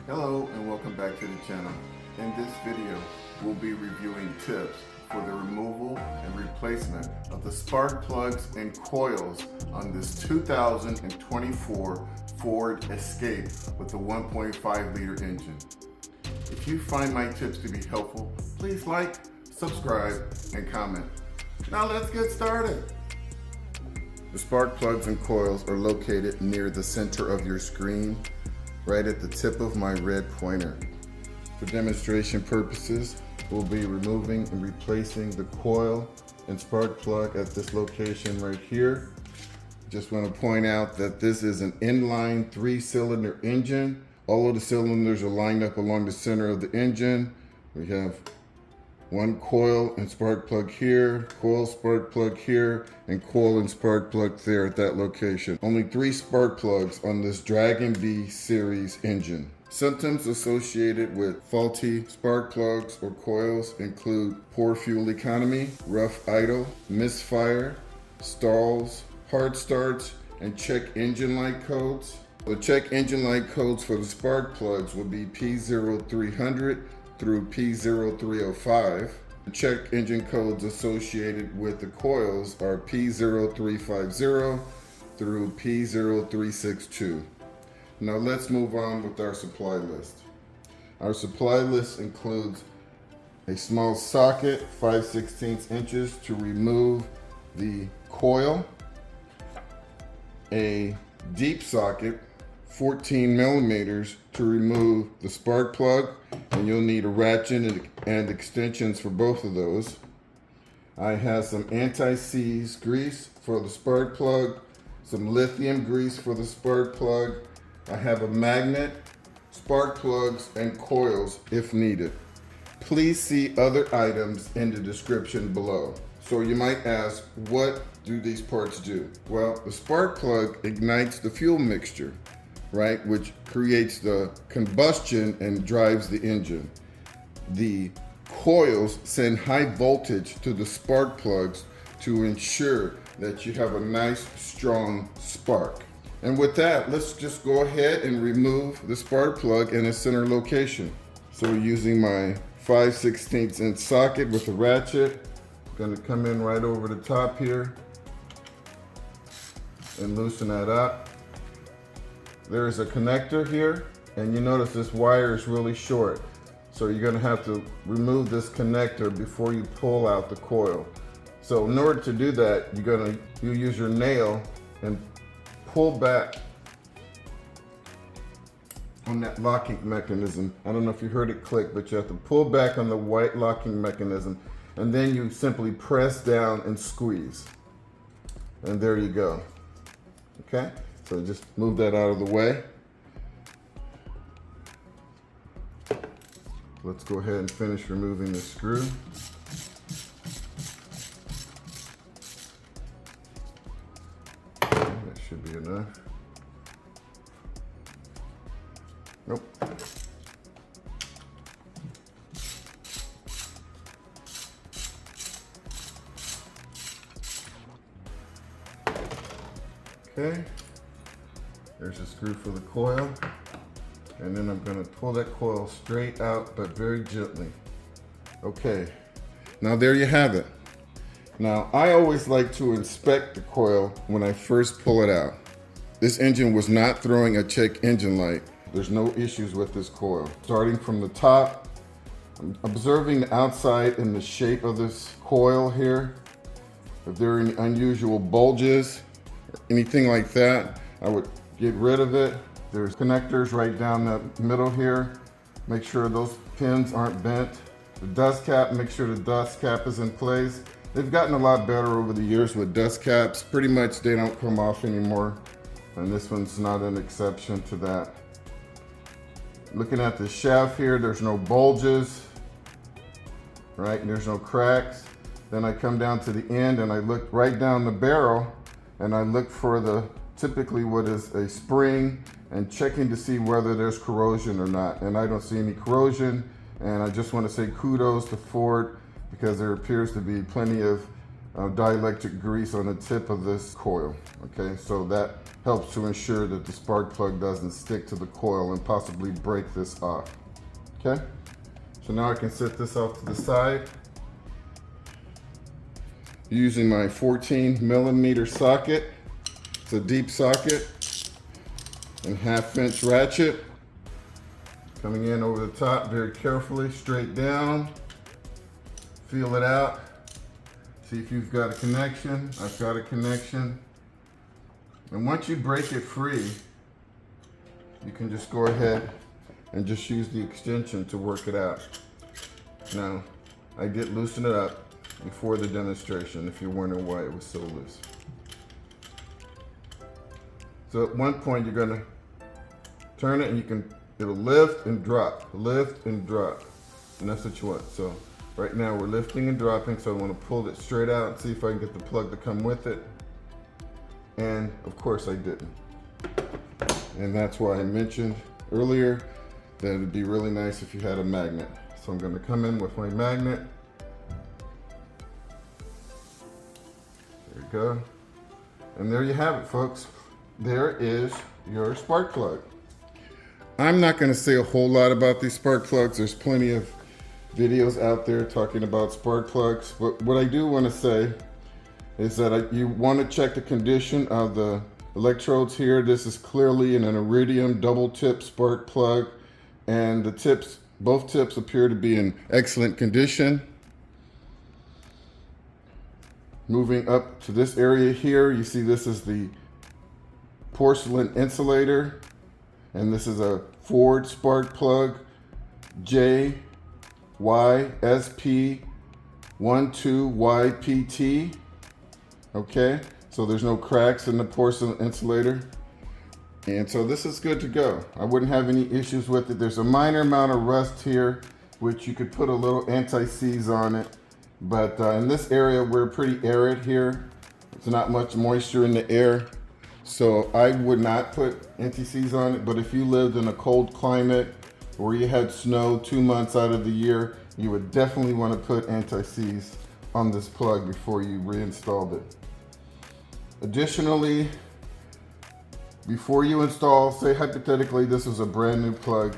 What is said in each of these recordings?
Hello and welcome back to the channel. In this video, we'll be reviewing tips for the removal and replacement of the spark plugs and coils on this 2024 Ford Escape with the 1.5 liter engine. If you find my tips to be helpful, please like, subscribe, and comment. Now let's get started. The spark plugs and coils are located near the center of your screen, right at the tip of my red pointer. For demonstration purposes, we'll be removing and replacing the coil and spark plug at this location right here. Just want to point out that this is an inline 3-cylinder engine. All of the cylinders are lined up along the center of the engine. We have one coil and spark plug here, coil, spark plug here, and coil and spark plug there at that location. Only 3 spark plugs on this Dragon B series engine. Symptoms associated with faulty spark plugs or coils include poor fuel economy, rough idle, misfire, stalls, hard starts, and check engine light codes. The check engine light codes for the spark plugs will be P0300 through P0305. The check engine codes associated with the coils are P0350 through P0362. Now let's move on with our supply list. Our supply list includes a small socket, 5/16 inches, to remove the coil, a deep socket, 14 millimeters, to remove the spark plug, and you'll need a ratchet and extensions for both of those. I have some anti-seize grease for the spark plug, some lithium grease for the spark plug. I have a magnet, spark plugs, and coils if needed. Please see other items in the description below. So you might ask, what do these parts do? Well, the spark plug ignites the fuel mixture, right, which creates the combustion and drives the engine. The coils send high voltage to the spark plugs to ensure that you have a nice, strong spark. And with that, let's just go ahead and remove the spark plug in a center location. So using my 5/16 inch socket with a ratchet, I'm gonna come in right over the top here and loosen that up. There is a connector here, and you notice this wire is really short. So you're gonna have to remove this connector before you pull out the coil. So in order to do that, you use your nail and pull back on that locking mechanism. I don't know if you heard it click, but you have to pull back on the white locking mechanism, and then you simply press down and squeeze. And there you go. Okay? So just move that out of the way. Let's go ahead and finish removing the screw. Okay, that should be enough. Nope. Okay. There's a screw for the coil, and then I'm going to pull that coil straight out, but very gently. Okay, now there you have it. Now I always like to inspect the coil when I first pull it out. This engine was not throwing a check engine light. There's no issues with this coil. Starting from the top, I'm observing the outside and the shape of this coil here. If there are any unusual bulges, anything like that, I would get rid of it. There's connectors right down the middle here. Make sure those pins aren't bent. The dust cap, make sure the dust cap is in place. They've gotten a lot better over the years with dust caps. Pretty much they don't come off anymore. And this one's not an exception to that. Looking at the shaft here, there's no bulges, right? There's no cracks. Then I come down to the end and I look right down the barrel and I look for typically what is a spring, and checking to see whether there's corrosion or not. And I don't see any corrosion, and I just want to say kudos to Ford, because there appears to be plenty of dielectric grease on the tip of this coil. Okay, so that helps to ensure that the spark plug doesn't stick to the coil and possibly break this off. Okay, so now I can set this off to the side using my 14mm socket. It's a deep socket and 1/2 inch ratchet. Coming in over the top very carefully, straight down. Feel it out. See if you've got a connection. I've got a connection. And once you break it free, you can just go ahead and just use the extension to work it out. Now, I did loosen it up before the demonstration, if you're wondering why it was so loose. So at one point, you're gonna turn it and it'll lift and drop, lift and drop. And that's what you want. So right now we're lifting and dropping, so I want to pull it straight out and see if I can get the plug to come with it. And of course I didn't. And that's why I mentioned earlier that it'd be really nice if you had a magnet. So I'm going to come in with my magnet. There you go. And there you have it, folks. There is your spark plug. I'm not going to say a whole lot about these spark plugs. There's plenty of videos out there talking about spark plugs. But what I do want to say is that you want to check the condition of the electrodes here. This is clearly an Iridium double tip spark plug, and the tips, both tips appear to be in excellent condition. Moving up to this area here, you see this is the porcelain insulator, and this is a Ford spark plug JYSP12YPT. Okay, so there's no cracks in the porcelain insulator. And so this is good to go. I wouldn't have any issues with it. There's a minor amount of rust here, which you could put a little anti-seize on it. But in this area, we're pretty arid here. There's not much moisture in the air. So I would not put anti-seize on it. But if you lived in a cold climate or you had snow 2 months out of the year, you would definitely want to put anti-seize on this plug before you reinstalled it. Additionally, before you install, say hypothetically this is a brand new plug,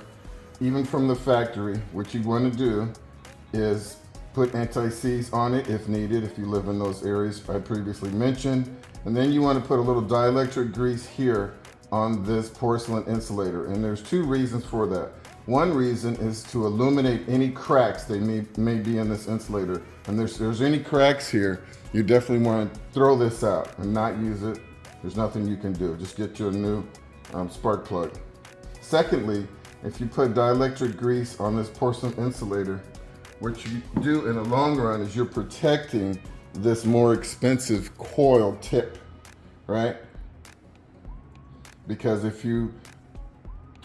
even from the factory, what you want to do is put anti-seize on it if needed, if you live in those areas I previously mentioned. And then you want to put a little dielectric grease here on this porcelain insulator. And there's 2 reasons for that. One reason is to illuminate any cracks they may be in this insulator. And there's any cracks here, you definitely want to throw this out and not use it. There's nothing you can do. Just get you a new spark plug. Secondly, if you put dielectric grease on this porcelain insulator, what you do in the long run is you're protecting this more expensive coil tip, right? Because if you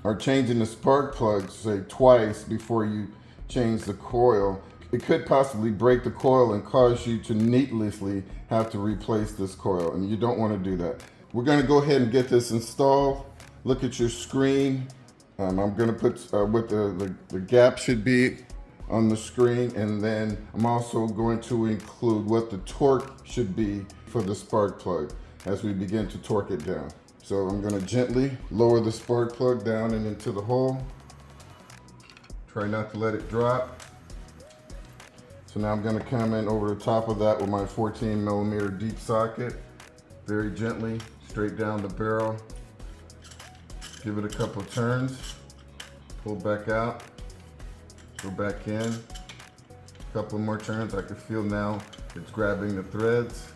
are changing the spark plug, say twice before you change the coil, it could possibly break the coil and cause you to needlessly have to replace this coil, and you don't want to do that. We're going to go ahead and get this installed. Look at your screen. I'm going to put what the gap should be on the screen, and then I'm also going to include what the torque should be for the spark plug as we begin to torque it down. So I'm going to gently lower the spark plug down and into the hole. Try not to let it drop. So now I'm going to come in over the top of that with my 14mm deep socket, very gently, straight down the barrel. Give it a couple of turns, pull back out, go back in, a couple more turns. I can feel now it's grabbing the threads.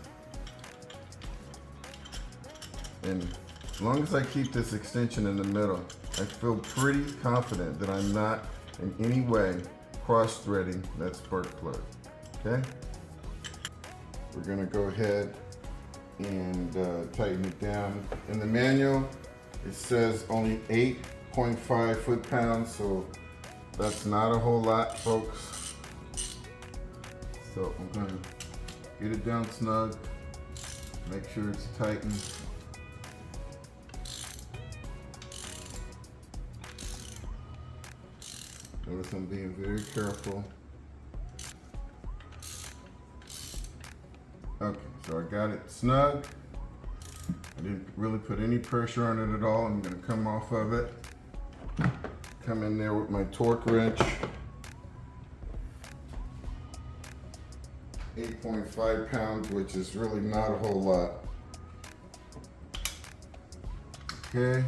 And as long as I keep this extension in the middle, I feel pretty confident that I'm not in any way cross-threading that spark plug, okay? We're gonna go ahead and tighten it down. In the manual, it says only 8.5 foot-pounds, so that's not a whole lot, folks. So I'm gonna get it down snug, make sure it's tightened. Notice I'm being very careful. Okay, so I got it snug. I didn't really put any pressure on it at all. I'm gonna come off of it. Come in there with my torque wrench. 8.5 pounds, which is really not a whole lot. Okay.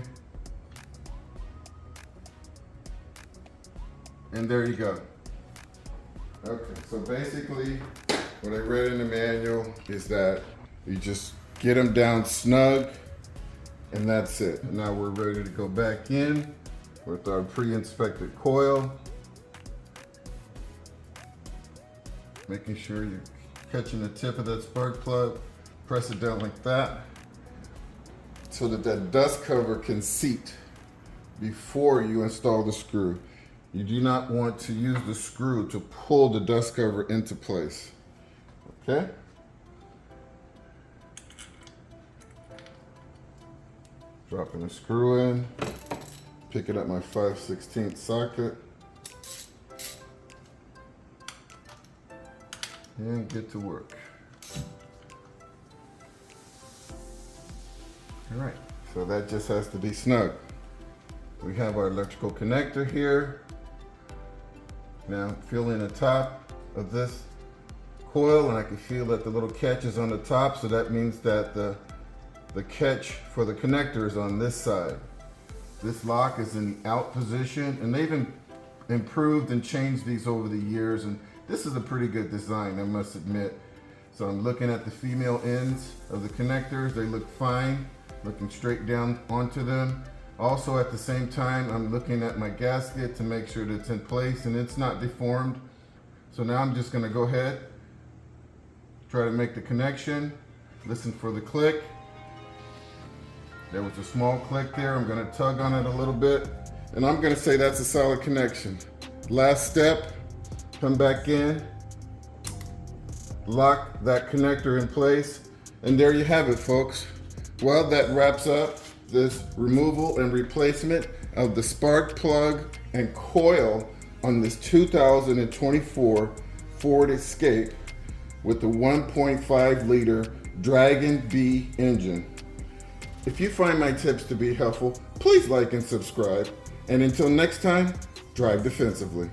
And there you go. Okay, so basically what I read in the manual is that you just get them down snug and that's it. Now we're ready to go back in with our pre-inspected coil. Making sure you're catching the tip of that spark plug. Press it down like that so that that dust cover can seat before you install the screw. You do not want to use the screw to pull the dust cover into place. Okay? Dropping the screw in, picking up my 5/16 socket, and get to work. All right, so that just has to be snug. We have our electrical connector here. Now feeling the top of this coil, and I can feel that the little catch is on the top, so that means that the catch for the connector is on this side. This lock is in out position, and they've improved and changed these over the years, and this is a pretty good design, I must admit. So I'm looking at the female ends of the connectors. They look fine, looking straight down onto them. Also at the same time, I'm looking at my gasket to make sure that it's in place and it's not deformed. So now I'm just gonna go ahead, try to make the connection, listen for the click. There was a small click there. I'm gonna tug on it a little bit, and I'm gonna say that's a solid connection. Last step, come back in, lock that connector in place, and there you have it, folks. Well, that wraps up this removal and replacement of the spark plug and coil on this 2024 Ford Escape with the 1.5 liter Dragon B engine. If you find my tips to be helpful, please like and subscribe. And until next time, drive defensively.